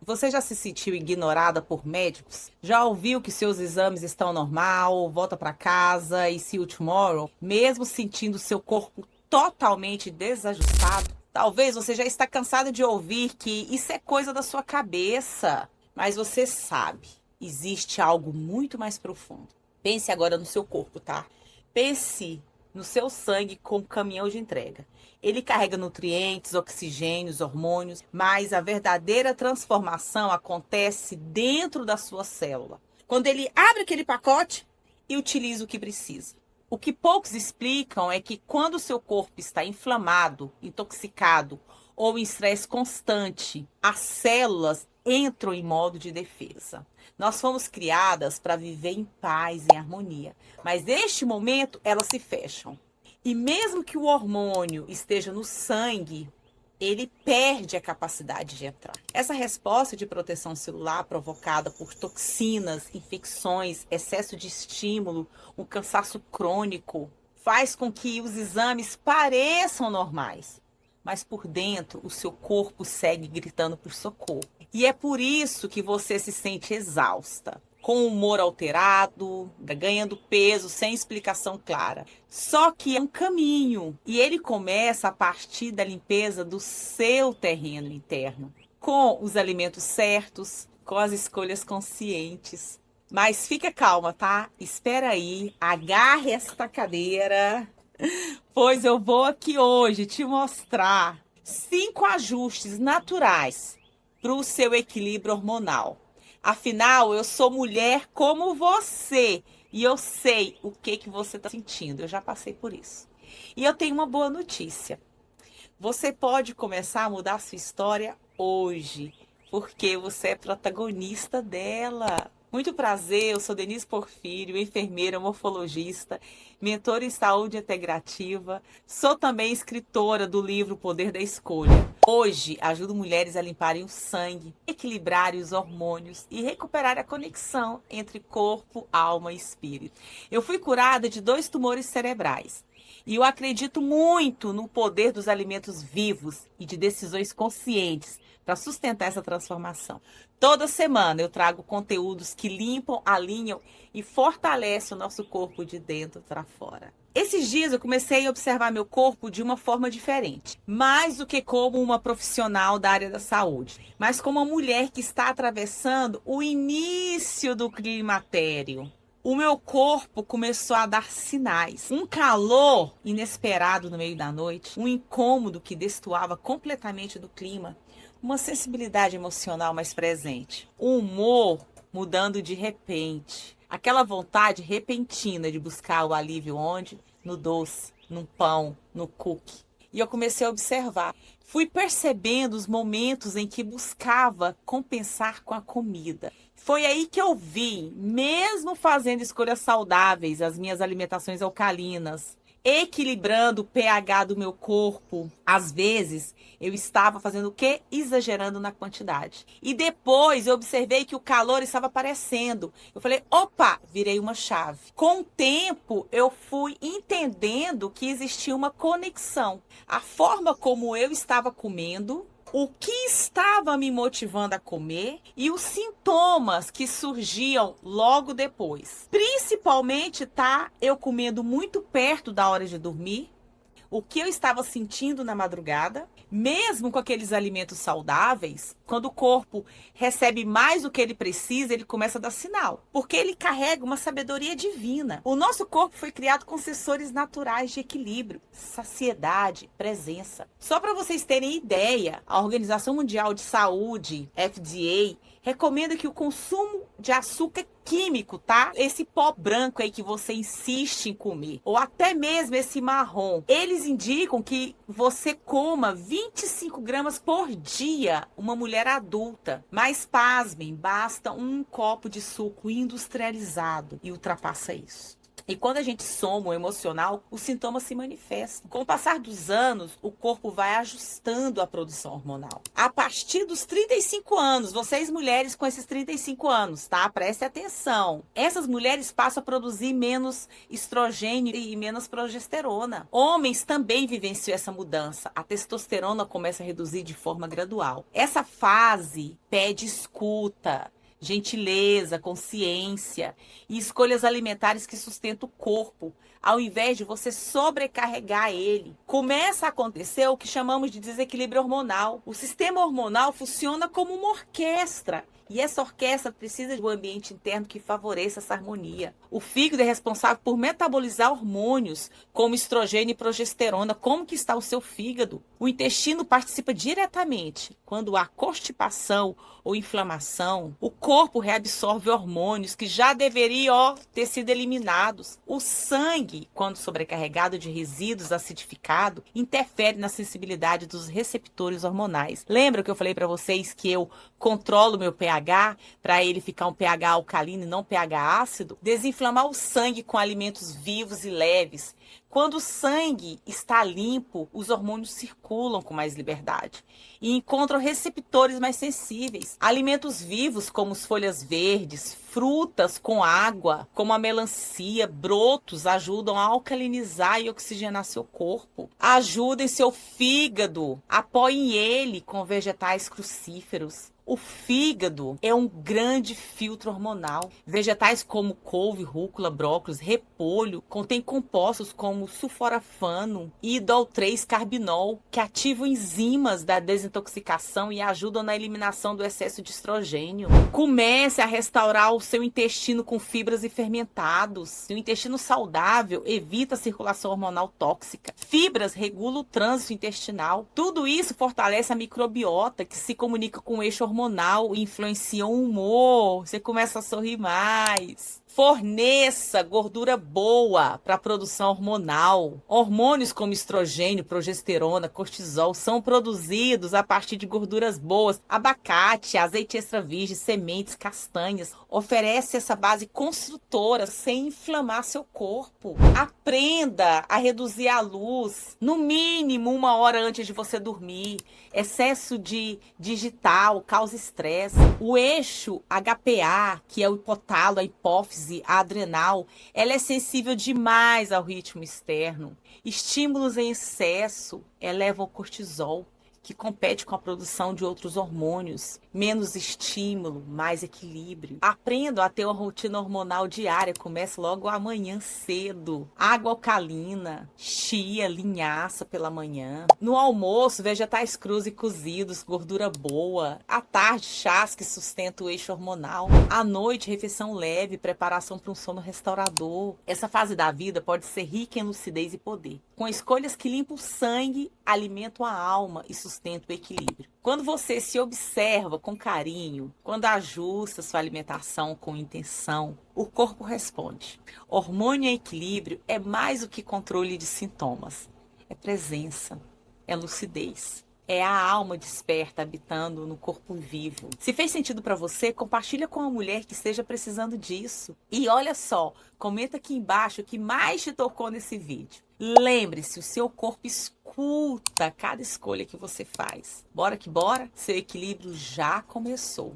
Você já se sentiu ignorada por médicos? Já ouviu que seus exames estão normal, volta para casa e see you tomorrow, mesmo sentindo seu corpo totalmente desajustado? Talvez você já está cansado de ouvir que isso é coisa da sua cabeça, mas você sabe, existe algo muito mais profundo. Pense agora no seu corpo, tá? Pense no seu sangue com um caminhão de entrega. Ele carrega nutrientes, oxigênios, hormônios, mas a verdadeira transformação acontece dentro da sua célula. Quando ele abre aquele pacote e utiliza o que precisa. O que poucos explicam é que quando o seu corpo está inflamado, intoxicado ou em estresse constante, as células entram em modo de defesa. Nós fomos criadas para viver em paz, em harmonia, mas neste momento elas se fecham. E mesmo que o hormônio esteja no sangue, ele perde a capacidade de entrar. Essa resposta de proteção celular provocada por toxinas, infecções, excesso de estímulo, um cansaço crônico, faz com que os exames pareçam normais, mas por dentro o seu corpo segue gritando por socorro. E é por isso que você se sente exausta, com o humor alterado, ganhando peso sem explicação clara. Só que é um caminho, e ele começa a partir da limpeza do seu terreno interno, com os alimentos certos, com as escolhas conscientes. Mas fica calma, tá? Espera aí, agarre esta cadeira, pois eu vou aqui hoje te mostrar 5 ajustes naturais para o seu equilíbrio hormonal. Afinal, eu sou mulher como você e eu sei o que você está sentindo. Eu já passei por isso. E eu tenho uma boa notícia. Você pode começar a mudar a sua história hoje, porque você é protagonista dela. Muito prazer, eu sou Denise Porfírio, enfermeira, morfologista, mentora em saúde integrativa. Sou também escritora do livro Poder da Escolha. Hoje, ajudo mulheres a limparem o sangue, equilibrarem os hormônios e recuperar a conexão entre corpo, alma e espírito. Eu fui curada de 2 tumores cerebrais. E eu acredito muito no poder dos alimentos vivos e de decisões conscientes para sustentar essa transformação. Toda semana eu trago conteúdos que limpam, alinham e fortalecem o nosso corpo de dentro para fora. Esses dias eu comecei a observar meu corpo de uma forma diferente. Mais do que como uma profissional da área da saúde, mas como uma mulher que está atravessando o início do climatério. O meu corpo começou a dar sinais. Um calor inesperado no meio da noite, um incômodo que destoava completamente do clima, uma sensibilidade emocional mais presente, o humor mudando de repente, aquela vontade repentina de buscar o alívio onde? No doce, no pão, no cookie. E eu comecei a observar. Fui percebendo os momentos em que buscava compensar com a comida. Foi aí que eu vi, mesmo fazendo escolhas saudáveis, as minhas alimentações alcalinas, equilibrando o pH do meu corpo, às vezes eu estava fazendo o quê? Exagerando na quantidade. E depois eu observei que o calor estava aparecendo. Eu falei, opa, virei uma chave. Com o tempo eu fui entendendo que existia uma conexão. A forma como eu estava comendo, o que estava me motivando a comer e os sintomas que surgiam logo depois. Principalmente, tá? Eu comendo muito perto da hora de dormir, o que eu estava sentindo na madrugada, mesmo com aqueles alimentos saudáveis, quando o corpo recebe mais do que ele precisa, ele começa a dar sinal, porque ele carrega uma sabedoria divina. O nosso corpo foi criado com sensores naturais de equilíbrio, saciedade, presença. Só para vocês terem ideia, a Organização Mundial de Saúde, FDA, recomenda que o consumo de açúcar químico, tá? Esse pó branco aí que você insiste em comer, ou até mesmo esse marrom, eles indicam que você coma 25 gramas por dia, uma mulher adulta. Mas pasmem, basta um copo de suco industrializado e ultrapassa isso. E quando a gente soma o emocional, os sintomas se manifestam. Com o passar dos anos, o corpo vai ajustando a produção hormonal. A partir dos 35 anos, vocês mulheres com esses 35 anos, tá? Preste atenção. Essas mulheres passam a produzir menos estrogênio e menos progesterona. Homens também vivenciam essa mudança. A testosterona começa a reduzir de forma gradual. Essa fase pede escuta, gentileza, consciência e escolhas alimentares que sustentam o corpo, ao invés de você sobrecarregar ele. Começa a acontecer o que chamamos de desequilíbrio hormonal. O sistema hormonal funciona como uma orquestra. E essa orquestra precisa de um ambiente interno que favoreça essa harmonia. O fígado é responsável por metabolizar hormônios como estrogênio e progesterona. Como que está o seu fígado? O intestino participa diretamente. Quando há constipação ou inflamação, o corpo reabsorve hormônios que já deveriam ter sido eliminados. O sangue, quando sobrecarregado de resíduos acidificados, interfere na sensibilidade dos receptores hormonais. Lembra que eu falei para vocês que eu controlo meu pH para ele ficar um pH alcalino e não pH ácido? Desinflamar o sangue com alimentos vivos e leves. Quando o sangue está limpo, os hormônios circulam com mais liberdade e encontram receptores mais sensíveis. Alimentos vivos, como as folhas verdes, frutas com água, como a melancia, brotos, ajudam a alcalinizar e oxigenar seu corpo. Ajudem seu fígado, apoiem ele com vegetais crucíferos. O fígado é um grande filtro hormonal. Vegetais como couve, rúcula, brócolis, repolho contêm compostos como sulforafano e idol-3-carbinol, que ativam enzimas da desintoxicação e ajudam na eliminação do excesso de estrogênio. Comece a restaurar o seu intestino com fibras e fermentados. O intestino saudável evita a circulação hormonal tóxica. Fibras regulam o trânsito intestinal. Tudo isso fortalece a microbiota, que se comunica com o eixo hormonal e influencia o humor. Você começa a sorrir mais. Forneça gordura boa para a produção hormonal. Hormônios como estrogênio, progesterona, cortisol são produzidos a partir de gorduras boas. Abacate, azeite extra virgem, sementes, castanhas. Oferece essa base construtora sem inflamar seu corpo. Aprenda a reduzir a luz, no mínimo 1 hora antes de você dormir. Excesso de digital causa estresse. O eixo HPA, que é o hipotálamo, a hipófise, a adrenal, ela é sensível demais ao ritmo externo. Estímulos em excesso elevam o cortisol, que compete com a produção de outros hormônios. Menos estímulo, mais equilíbrio. Aprenda a ter uma rotina hormonal diária. Comece logo amanhã cedo. Água alcalina, chia, linhaça pela manhã. No almoço, vegetais crus e cozidos, gordura boa. À tarde, chás que sustentam o eixo hormonal. À noite, refeição leve, preparação para um sono restaurador. Essa fase da vida pode ser rica em lucidez e poder, com escolhas que limpam o sangue, alimentam a alma e sustentam o equilíbrio. Quando você se observa com carinho, quando ajusta sua alimentação com intenção, o corpo responde. Hormônio em equilíbrio é mais do que controle de sintomas. É presença, é lucidez. É a alma desperta habitando no corpo vivo. Se fez sentido para você, compartilha com uma mulher que esteja precisando disso. E olha só, comenta aqui embaixo o que mais te tocou nesse vídeo. Lembre-se, o seu corpo escuta cada escolha que você faz. Bora que bora? Seu equilíbrio já começou.